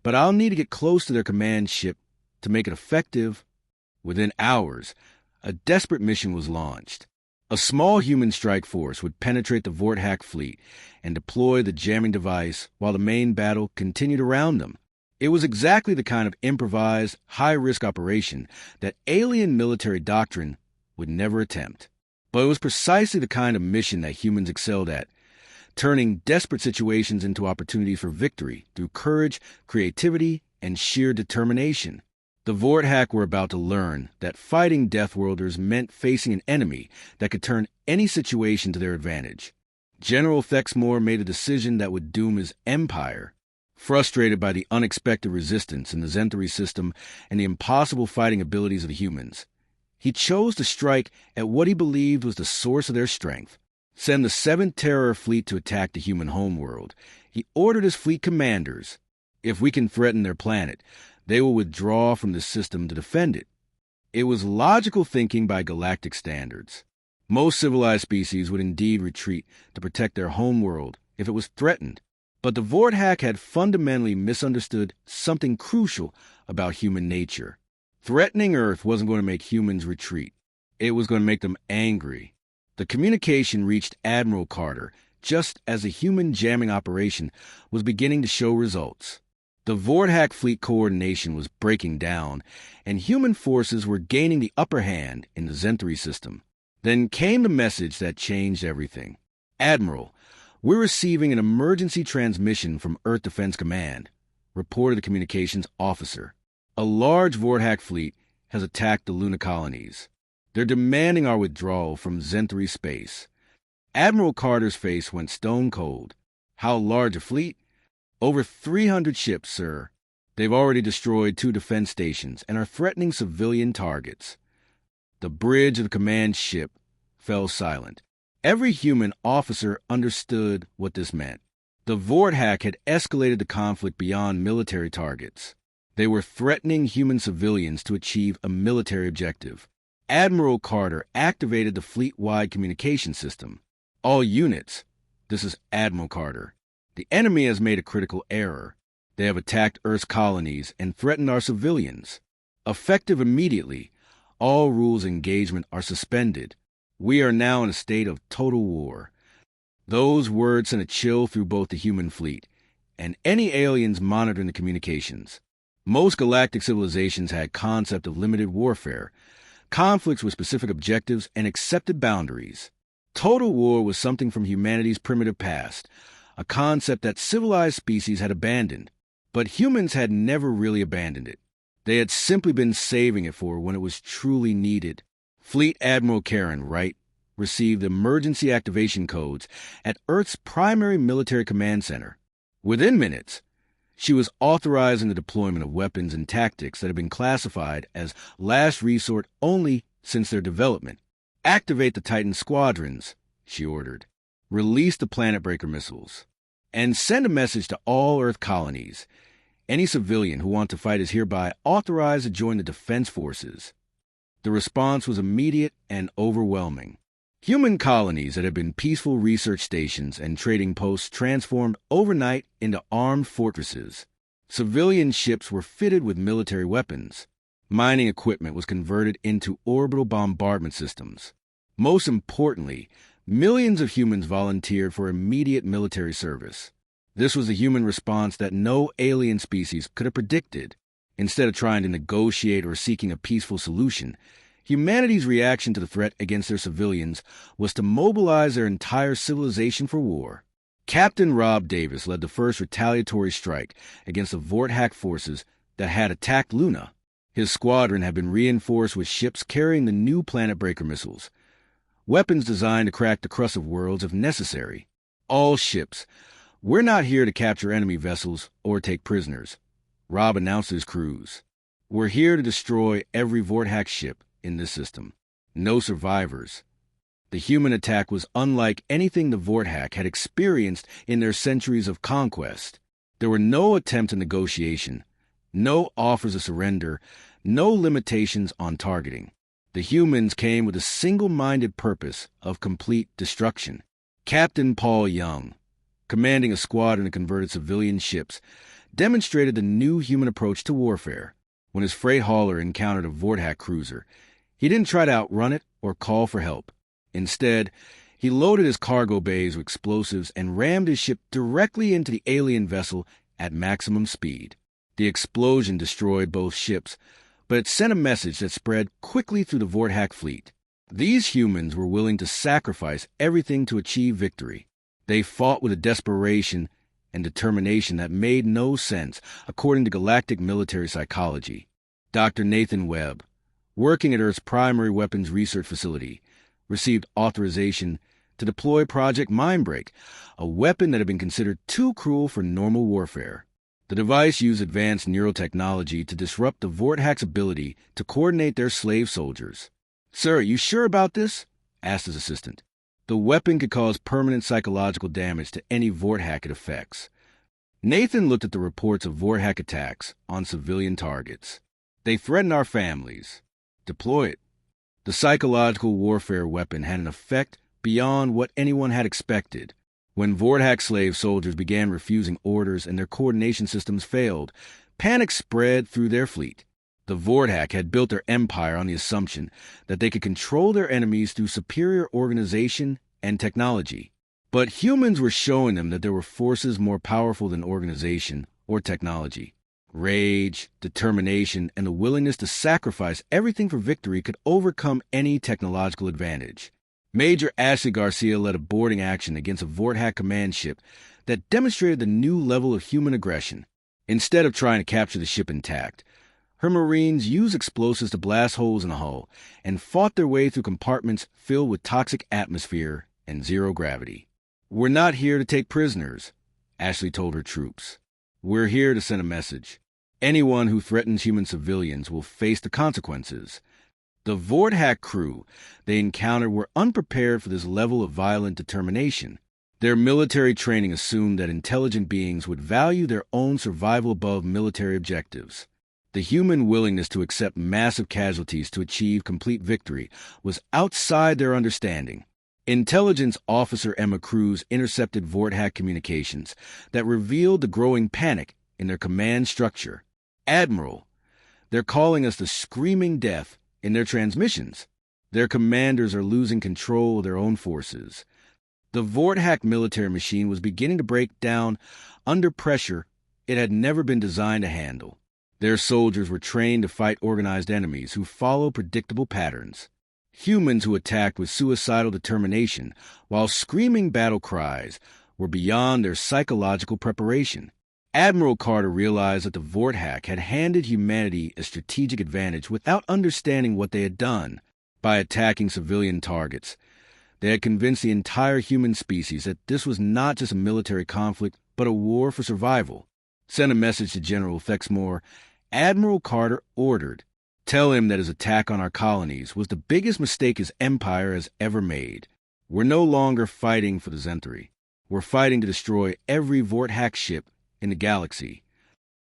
"but I'll need to get close to their command ship to make it effective." Within hours, a desperate mission was launched. A small human strike force would penetrate the Vorthack fleet and deploy the jamming device while the main battle continued around them. It was exactly the kind of improvised, high-risk operation that alien military doctrine would never attempt. But it was precisely the kind of mission that humans excelled at, turning desperate situations into opportunities for victory through courage, creativity, and sheer determination. The Vorthack were about to learn that fighting Deathworlders meant facing an enemy that could turn any situation to their advantage. General Thexmore made a decision that would doom his empire. Frustrated by the unexpected resistance in the Zenthri system and the impossible fighting abilities of the humans, he chose to strike at what he believed was the source of their strength. Send the 7th Terror Fleet to attack the human homeworld. He ordered his fleet commanders, "If we can threaten their planet, they will withdraw from the system to defend it." It was logical thinking by galactic standards. Most civilized species would indeed retreat to protect their homeworld if it was threatened. But the Vorthack had fundamentally misunderstood something crucial about human nature. Threatening Earth wasn't going to make humans retreat. It was going to make them angry. The communication reached Admiral Carter just as a human jamming operation was beginning to show results. The Vorhack fleet coordination was breaking down, and human forces were gaining the upper hand in the Zenthri system. Then came the message that changed everything. "Admiral, we're receiving an emergency transmission from Earth Defense Command," reported the communications officer. "A large Vorhack fleet has attacked the Luna colonies. They're demanding our withdrawal from Zenthri space." Admiral Carter's face went stone cold. "How large a fleet?" "Over 300 ships, sir. They've already destroyed 2 defense stations and are threatening civilian targets." The bridge of the command ship fell silent. Every human officer understood what this meant. The Vorhack had escalated the conflict beyond military targets. They were threatening human civilians to achieve a military objective. Admiral Carter activated the fleet-wide communication system. "All units, this is Admiral Carter. The enemy has made a critical error. They have attacked Earth's colonies and threatened our civilians. Effective immediately, all rules of engagement are suspended. We are now in a state of total war." Those words sent a chill through both the human fleet and any aliens monitoring the communications. Most galactic civilizations had concept of limited warfare, conflicts with specific objectives and accepted boundaries. Total war was something from humanity's primitive past, a concept that civilized species had abandoned, but humans had never really abandoned it. They had simply been saving it for when it was truly needed. Fleet Admiral Karen Wright received emergency activation codes at Earth's primary military command center. Within minutes, she was authorizing the deployment of weapons and tactics that had been classified as last resort only since their development. "Activate the Titan squadrons," she ordered. "Release the Planet Breaker missiles. And send a message to all Earth colonies. Any civilian who wants to fight is hereby authorized to join the defense forces." The response was immediate and overwhelming. Human colonies that had been peaceful research stations and trading posts transformed overnight into armed fortresses. Civilian ships were fitted with military weapons. Mining equipment was converted into orbital bombardment systems. Most importantly, millions of humans volunteered for immediate military service. This was a human response that no alien species could have predicted. Instead of trying to negotiate or seeking a peaceful solution, humanity's reaction to the threat against their civilians was to mobilize their entire civilization for war. Captain Rob Davis led the first retaliatory strike against the Vorhack forces that had attacked Luna. His squadron had been reinforced with ships carrying the new Planet Breaker missiles, weapons designed to crack the crust of worlds if necessary. "All ships, we're not here to capture enemy vessels or take prisoners," Rob announced to his crews. "We're here to destroy every Vorhack ship in this system. No survivors." The human attack was unlike anything the Vorhack had experienced in their centuries of conquest. There were no attempts at negotiation, no offers of surrender, no limitations on targeting. The humans came with a single-minded purpose of complete destruction. Captain Paul Young, commanding a squadron of converted civilian ships, demonstrated the new human approach to warfare. When his freight hauler encountered a Vorhack cruiser, he didn't try to outrun it or call for help. Instead, he loaded his cargo bays with explosives and rammed his ship directly into the alien vessel at maximum speed. The explosion destroyed both ships, but it sent a message that spread quickly through the Vorhack fleet. These humans were willing to sacrifice everything to achieve victory. They fought with a desperation and determination that made no sense, according to galactic military psychology. Dr. Nathan Webb, working at Earth's primary weapons research facility, received authorization to deploy Project Mindbreak, a weapon that had been considered too cruel for normal warfare. The device used advanced neural technology to disrupt the Vorhack's ability to coordinate their slave soldiers. "Sir, you sure about this?" asked his assistant. "The weapon could cause permanent psychological damage to any Vorhack it affects." Nathan looked at the reports of Vorhack attacks on civilian targets. "They threaten our families. Deploy it." The psychological warfare weapon had an effect beyond what anyone had expected. When Vorhack slave soldiers began refusing orders and their coordination systems failed, panic spread through their fleet. The Vordak had built their empire on the assumption that they could control their enemies through superior organization and technology. But humans were showing them that there were forces more powerful than organization or technology. Rage, determination, and the willingness to sacrifice everything for victory could overcome any technological advantage. Major Ashley Garcia led a boarding action against a Vordak command ship that demonstrated the new level of human aggression. Instead of trying to capture the ship intact, her Marines used explosives to blast holes in the hull and fought their way through compartments filled with toxic atmosphere and zero gravity. "We're not here to take prisoners," Ashley told her troops. "We're here to send a message. Anyone who threatens human civilians will face the consequences." The Vordak crew they encountered were unprepared for this level of violent determination. Their military training assumed that intelligent beings would value their own survival above military objectives. The human willingness to accept massive casualties to achieve complete victory was outside their understanding. Intelligence Officer Emma Cruz intercepted Vordak communications that revealed the growing panic in their command structure. "Admiral, they're calling us the Screaming Death in their transmissions. Their commanders are losing control of their own forces." The Vordak military machine was beginning to break down under pressure it had never been designed to handle. Their soldiers were trained to fight organized enemies who follow predictable patterns. Humans who attacked with suicidal determination while screaming battle cries were beyond their psychological preparation. Admiral Carter realized that the Vordak had handed humanity a strategic advantage without understanding what they had done. By attacking civilian targets, they had convinced the entire human species that this was not just a military conflict, but a war for survival. Send a message to General Thexmore. Admiral Carter ordered, "Tell him that his attack on our colonies was the biggest mistake his empire has ever made. We're no longer fighting for the Zenthri. We're fighting to destroy every Vordak ship in the galaxy."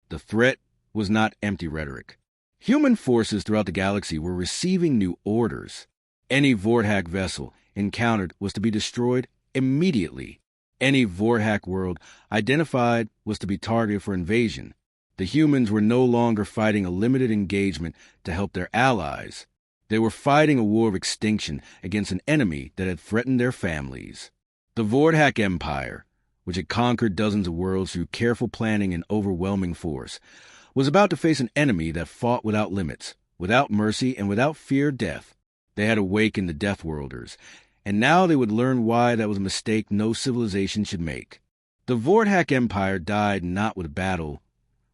The threat was not empty rhetoric. Human forces throughout the galaxy were receiving new orders. Any Vordak vessel encountered was to be destroyed immediately. Any Vordak world identified was to be targeted for invasion. The humans were no longer fighting a limited engagement to help their allies. They were fighting a war of extinction against an enemy that had threatened their families. The Vordak Empire, which had conquered dozens of worlds through careful planning and overwhelming force, was about to face an enemy that fought without limits, without mercy, and without fear of death. They had awakened the Deathworlders, and now they would learn why that was a mistake no civilization should make. The Vordak Empire died not with a battle,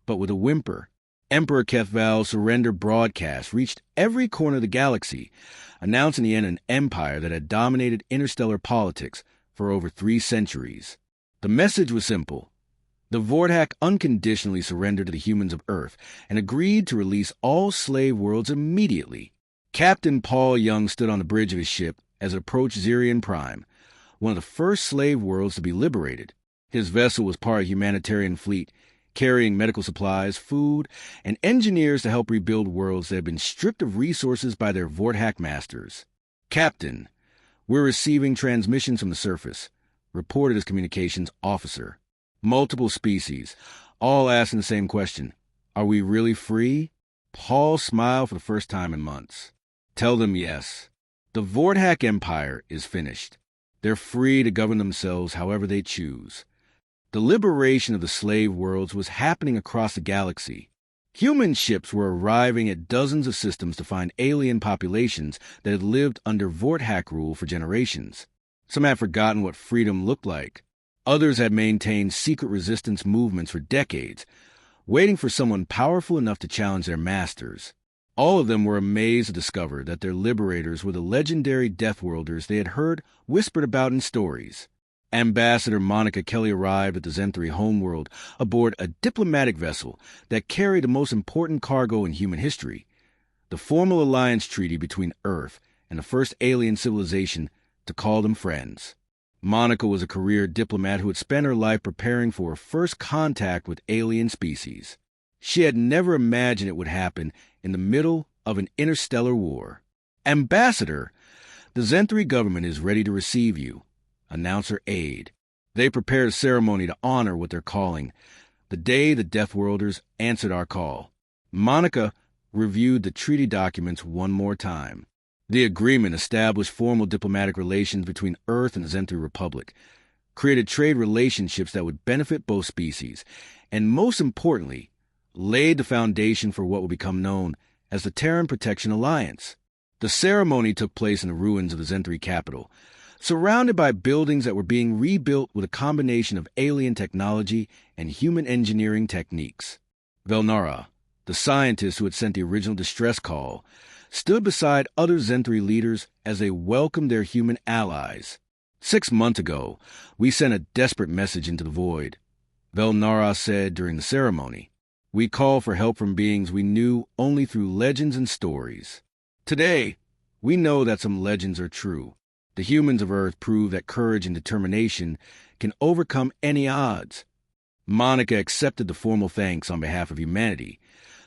but with a whimper. Emperor Kethval's surrender broadcast reached every corner of the galaxy, announcing the end of an empire that had dominated interstellar politics for over 3 centuries. The message was simple. The Vordak unconditionally surrendered to the humans of Earth and agreed to release all slave worlds immediately. Captain Paul Young stood on the bridge of his ship as it approached Zirian Prime, one of the first slave worlds to be liberated. His vessel was part of a humanitarian fleet, carrying medical supplies, food, and engineers to help rebuild worlds that had been stripped of resources by their Vordak masters. "Captain, we're receiving transmissions from the surface," reported his communications officer. Multiple species, all asking the same question. "Are we really free?" Paul smiled for the first time in months. "Tell them yes. The Vordak Empire is finished. They're free to govern themselves however they choose." The liberation of the slave worlds was happening across the galaxy. Human ships were arriving at dozens of systems to find alien populations that had lived under Vordak rule for generations. Some had forgotten what freedom looked like. Others had maintained secret resistance movements for decades, waiting for someone powerful enough to challenge their masters. All of them were amazed to discover that their liberators were the legendary Deathworlders they had heard whispered about in stories. Ambassador Monica Kelly arrived at the Zenthri homeworld aboard a diplomatic vessel that carried the most important cargo in human history, the formal alliance treaty between Earth and the first alien civilization to call them friends. Monica was a career diplomat who had spent her life preparing for her first contact with alien species. She had never imagined it would happen in the middle of an interstellar war. "Ambassador, the Zenthri government is ready to receive you," announced her aide. They prepared a ceremony to honor what they're calling the day the Deathworlders answered our call. Monica reviewed the treaty documents one more time. The agreement established formal diplomatic relations between Earth and the Zentri Republic, created trade relationships that would benefit both species, and most importantly, laid the foundation for what would become known as the Terran Protection Alliance. The ceremony took place in the ruins of the Zentri capital, surrounded by buildings that were being rebuilt with a combination of alien technology and human engineering techniques. Velnara, the scientist who had sent the original distress call, stood beside other Zentri leaders as they welcomed their human allies. 6 months ago, we sent a desperate message into the void, Velnara said during the ceremony. We call for help from beings we knew only through legends and stories. Today, we know that some legends are true. The humans of Earth prove that courage and determination can overcome any odds. Monica accepted the formal thanks on behalf of humanity,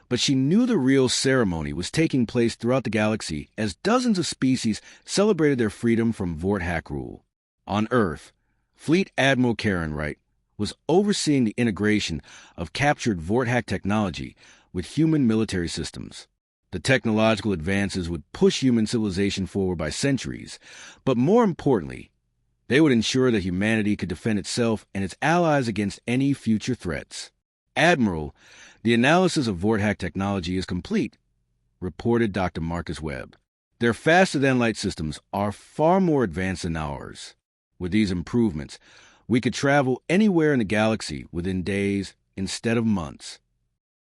but she knew the real ceremony was taking place throughout the galaxy as dozens of species celebrated their freedom from Vorthak rule. On Earth, Fleet Admiral Karen Wright was overseeing the integration of captured Vorthak technology with human military systems. The technological advances would push human civilization forward by centuries, but more importantly, they would ensure that humanity could defend itself and its allies against any future threats. Admiral, the analysis of Vorthak technology is complete, reported Dr. Marcus Webb. Their faster-than-light systems are far more advanced than ours. With these improvements, we could travel anywhere in the galaxy within days instead of months.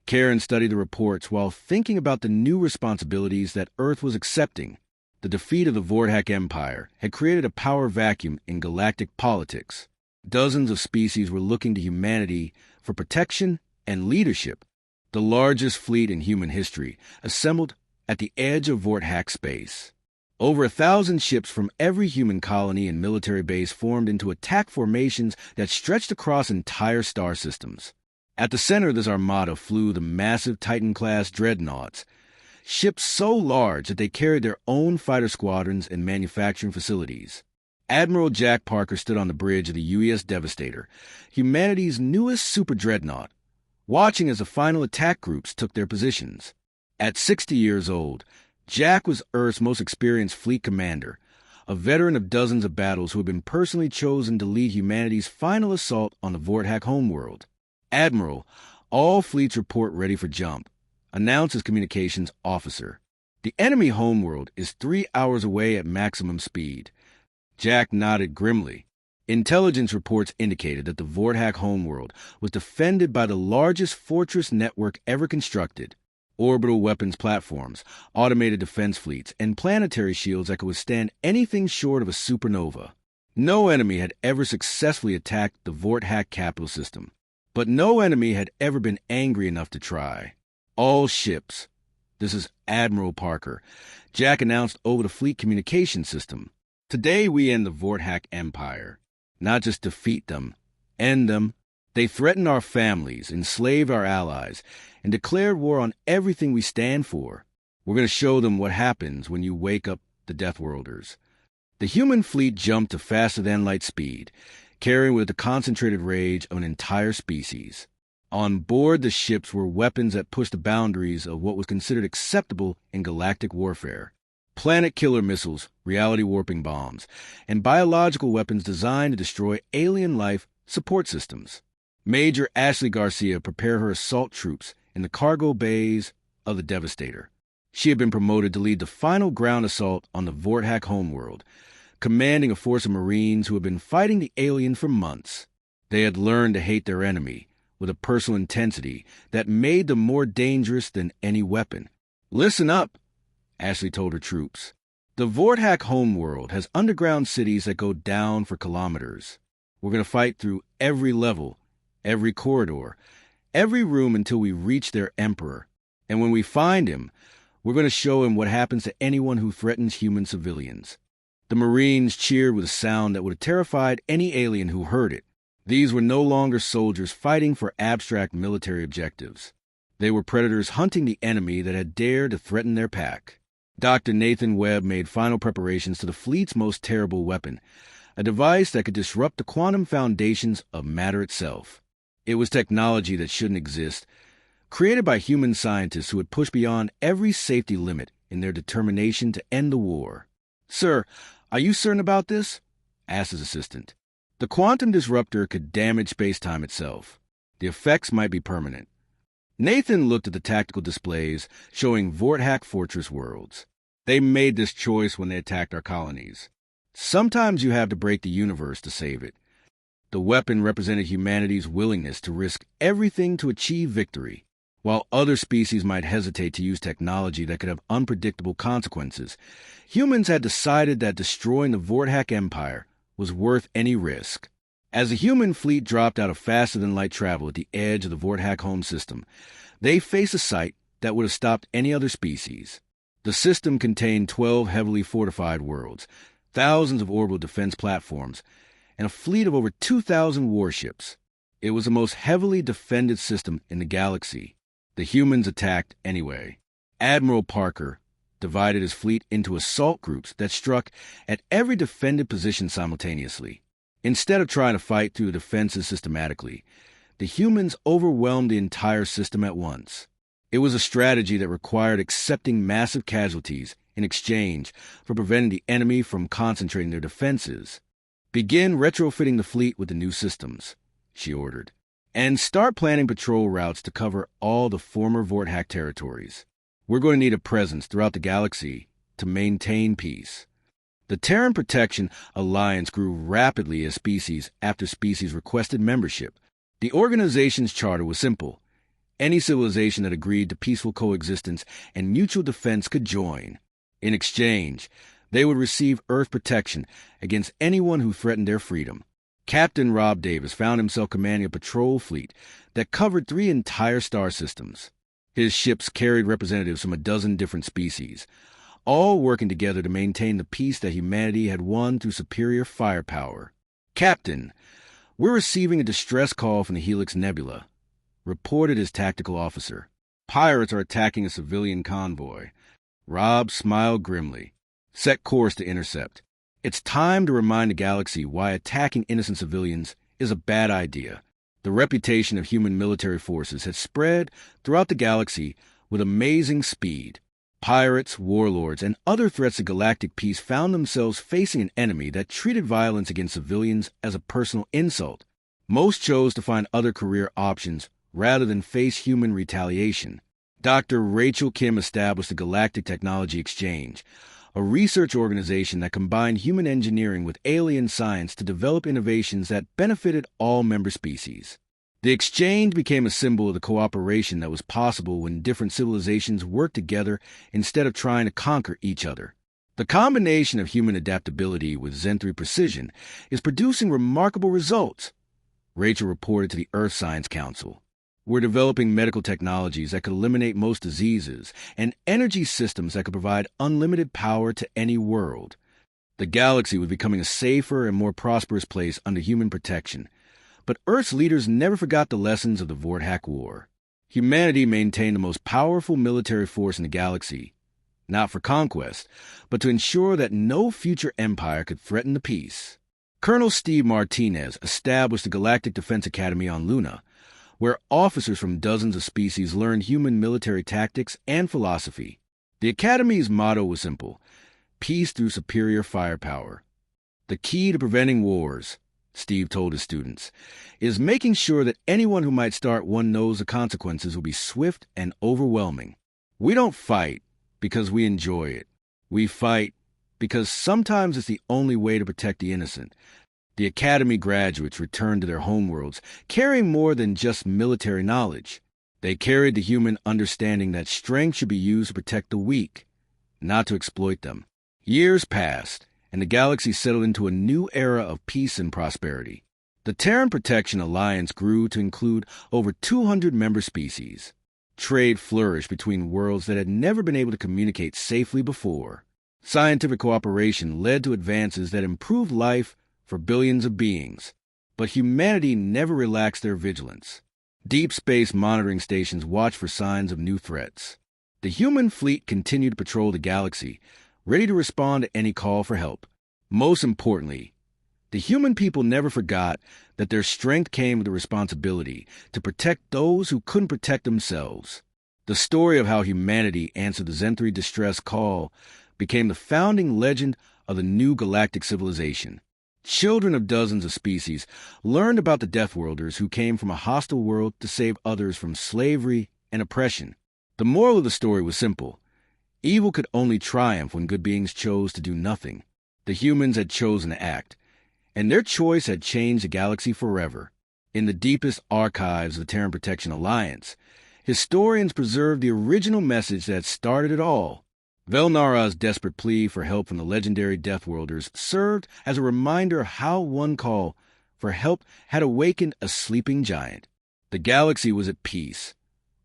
Karen studied the reports while thinking about the new responsibilities that Earth was accepting. The defeat of the Vorthak Empire had created a power vacuum in galactic politics. Dozens of species were looking to humanity for protection and leadership. The largest fleet in human history assembled at the edge of Vorthak space. Over 1,000 ships from every human colony and military base formed into attack formations that stretched across entire star systems. At the center of this armada flew the massive Titan-class dreadnoughts, ships so large that they carried their own fighter squadrons and manufacturing facilities. Admiral Jack Parker stood on the bridge of the UES Devastator, humanity's newest super dreadnought, watching as the final attack groups took their positions. At 60 years old, Jack was Earth's most experienced fleet commander, a veteran of dozens of battles who had been personally chosen to lead humanity's final assault on the Vorthak homeworld. Admiral, all fleets report ready for jump, announced his communications officer. The enemy homeworld is 3 hours away at maximum speed. Jack nodded grimly. Intelligence reports indicated that the Vorthak homeworld was defended by the largest fortress network ever constructed. Orbital weapons platforms, automated defense fleets, and planetary shields that could withstand anything short of a supernova. No enemy had ever successfully attacked the Vorthak capital system, but no enemy had ever been angry enough to try. All ships. This is Admiral Parker. Jack announced over the fleet communication system. Today we end the Vorthak Empire. Not just defeat them, end them. They threatened our families, enslaved our allies, and declared war on everything we stand for. We're going to show them what happens when you wake up the Deathworlders. The human fleet jumped to faster-than-light speed, carrying with it the concentrated rage of an entire species. On board the ships were weapons that pushed the boundaries of what was considered acceptable in galactic warfare. Planet-killer missiles, reality-warping bombs, and biological weapons designed to destroy alien life support systems. Major Ashley Garcia prepared her assault troops in the cargo bays of the Devastator. She had been promoted to lead the final ground assault on the Vorthak homeworld, commanding a force of Marines who had been fighting the alien for months. They had learned to hate their enemy with a personal intensity that made them more dangerous than any weapon. Listen up, Ashley told her troops. The Vorthak homeworld has underground cities that go down for kilometers. We're going to fight through every level, every corridor, every room until we reach their emperor. And when we find him, we're going to show him what happens to anyone who threatens human civilians. The Marines cheered with a sound that would have terrified any alien who heard it. These were no longer soldiers fighting for abstract military objectives. They were predators hunting the enemy that had dared to threaten their pack. Dr. Nathan Webb made final preparations to the fleet's most terrible weapon, a device that could disrupt the quantum foundations of matter itself. It was technology that shouldn't exist, created by human scientists who had pushed beyond every safety limit in their determination to end the war. "Sir, are you certain about this?" asked his assistant. "The quantum disruptor could damage space-time itself. The effects might be permanent." Nathan looked at the tactical displays showing Vorthak Fortress worlds. "They made this choice when they attacked our colonies. Sometimes you have to break the universe to save it." The weapon represented humanity's willingness to risk everything to achieve victory. While other species might hesitate to use technology that could have unpredictable consequences, humans had decided that destroying the Vorthak Empire was worth any risk. As the human fleet dropped out of faster-than-light travel at the edge of the Vorthak home system, they faced a sight that would have stopped any other species. The system contained 12 heavily fortified worlds, thousands of orbital defense platforms, and a fleet of over 2,000 warships. It was the most heavily defended system in the galaxy. The humans attacked anyway. Admiral Parker divided his fleet into assault groups that struck at every defended position simultaneously. Instead of trying to fight through the defenses systematically, the humans overwhelmed the entire system at once. It was a strategy that required accepting massive casualties in exchange for preventing the enemy from concentrating their defenses. "Begin retrofitting the fleet with the new systems," she ordered, "and start planning patrol routes to cover all the former Vorthak territories. We're going to need a presence throughout the galaxy to maintain peace." The Terran Protection Alliance grew rapidly as species after species requested membership. The organization's charter was simple. Any civilization that agreed to peaceful coexistence and mutual defense could join. In exchange, they would receive Earth protection against anyone who threatened their freedom. Captain Rob Davis found himself commanding a patrol fleet that covered 3 entire star systems. His ships carried representatives from a dozen different species, all working together to maintain the peace that humanity had won through superior firepower. "Captain, we're receiving a distress call from the Helix Nebula," reported his tactical officer. "Pirates are attacking a civilian convoy." Rob smiled grimly. "Set course to intercept. It's time to remind the galaxy why attacking innocent civilians is a bad idea." The reputation of human military forces had spread throughout the galaxy with amazing speed. Pirates, warlords, and other threats to galactic peace found themselves facing an enemy that treated violence against civilians as a personal insult. Most chose to find other career options rather than face human retaliation. Dr. Rachel Kim established the Galactic Technology Exchange, a research organization that combined human engineering with alien science to develop innovations that benefited all member species. The exchange became a symbol of the cooperation that was possible when different civilizations worked together instead of trying to conquer each other. The combination of human adaptability with Zen-3 precision is producing remarkable results, Rachel reported to the Earth Science Council. "We're developing medical technologies that could eliminate most diseases and energy systems that could provide unlimited power to any world." The galaxy was becoming a safer and more prosperous place under human protection. But Earth's leaders never forgot the lessons of the Vorthak War. Humanity maintained the most powerful military force in the galaxy, not for conquest, but to ensure that no future empire could threaten the peace. Colonel Steve Martinez established the Galactic Defense Academy on Luna, where officers from dozens of species learned human military tactics and philosophy. The Academy's motto was simple: peace through superior firepower. "The key to preventing wars," Steve told his students, "is making sure that anyone who might start one knows the consequences will be swift and overwhelming. We don't fight because we enjoy it. We fight because sometimes it's the only way to protect the innocent." The Academy graduates returned to their homeworlds carrying more than just military knowledge. They carried the human understanding that strength should be used to protect the weak, not to exploit them. Years passed, and the galaxy settled into a new era of peace and prosperity. The Terran Protection Alliance grew to include over 200 member species. Trade flourished between worlds that had never been able to communicate safely before. Scientific cooperation led to advances that improved life for billions of beings. But humanity never relaxed their vigilance. Deep space monitoring stations watched for signs of new threats. The human fleet continued to patrol the galaxy, ready to respond to any call for help. Most importantly, The human people never forgot that their strength came with the responsibility to protect those who couldn't protect themselves. The story of how humanity answered the Zenthri distress call became the founding legend of the new galactic civilization. Children of dozens of species learned about the Deathworlders who came from a hostile world to save others from slavery and oppression. The moral of the story was simple. Evil could only triumph when good beings chose to do nothing. The humans had chosen to act, and their choice had changed the galaxy forever. In the deepest archives of the Terran Protection Alliance, historians preserve the original message that started it all. Velnara's desperate plea for help from the legendary Deathworlders served as a reminder of how one call for help had awakened a sleeping giant. The galaxy was at peace,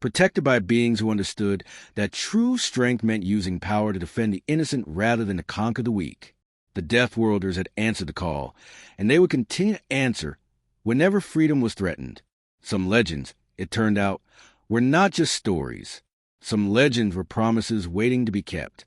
protected by beings who understood that true strength meant using power to defend the innocent rather than to conquer the weak. The Deathworlders had answered the call, and they would continue to answer whenever freedom was threatened. Some legends, it turned out, were not just stories. Some legends were promises waiting to be kept.